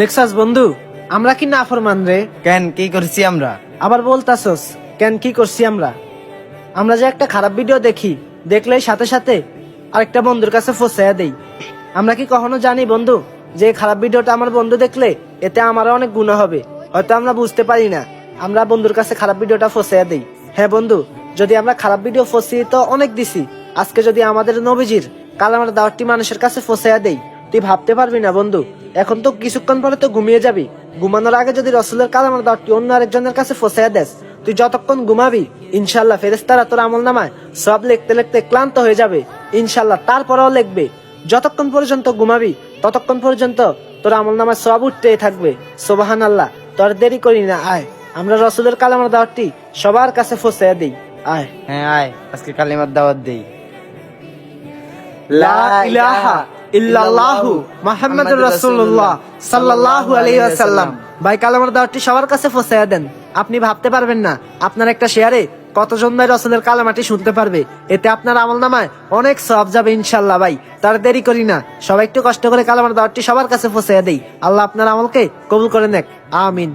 দেখছাস বন্ধু, আমরা কি নাফরমান রে? কেন কি করছি আমরা? আবার বলতাছস কেন কি করছি আমরা? আমরা যে একটা খারাপ ভিডিও দেখি, দেখলেই সাথে সাথে আরেকটা বন্ধুর কাছে ফসাইয়া দেই। আমরা কি কখনো জানি বন্ধু যে এই খারাপ ভিডিওটা আমার বন্ধু দেখলে এতে আমারও অনেক গুনাহ হবে? হয়তো আমরা বুঝতে পারি না, আমরা বন্ধুর কাছে খারাপ ভিডিওটা ফসাইয়া দেই। হ্যাঁ বন্ধু, যদি আমরা খারাপ ভিডিও ফসি তো অনেক দিছি, আজকে যদি আমাদের নবীজির কালামার দাওয়াতটি মানুষের কাছে ফসাইয়া দেই, তুই ভাবতে পারবি না বন্ধু। এখন তো কিছুক্ষণ পরে তো ঘুমিয়ে যাবি, ঘুমানোর আগে যদি রসুলের কালামার দাওয়াতটি অন্য আরেকজনের কাছে ফসাইয়া দেস, তুই যতক্ষণ ঘুমাবি ইনশাল্লাহ ফেরেশতারা তোর আমল নামায় সব লিখতে লিখতে ক্লান্ত হয়ে যাবে ইনশাল্লাহ। তারপরেও লিখবে, যতক্ষণ পর্যন্ত ঘুমাবি ততক্ষণ পর্যন্ত তোর আমল নামায় সব উঠতেই থাকবে। সুবহানাল্লাহ। তোর দেরি করি না, আয় আমরা রসুলের কালামার দাওয়াতটি সবার কাছে ফসাইয়া দিই। আয়। হ্যাঁ আয়, আজকে কালিমার দাওয়াত দেই। লা ইলাহা ইল্লাল্লাহু মুহাম্মাদুর রাসূলুল্লাহ সাল্লাল্লাহু আলাইহি ওয়াসাল্লাম। ভাই কালামার দাওয়াতটি সবার কাছে পৌঁছায়া দেন। আপনি ভাবতে পারবেন না, আপনার একটা শেয়ারে কতজন ভাই রাসূলের কালামাটি শুনতে পারবে। এতে আপনার আমলনামায় অনেক সওয়াব যাবে ইনশাআল্লাহ। ভাই তার দেরি করি না, সবাই একটু কষ্ট করে কালামার দাওয়াতটি সবার কাছে পৌঁছায়া দেই। আল্লাহ আপনার আমলকে কবুল করে নেক, আমিন।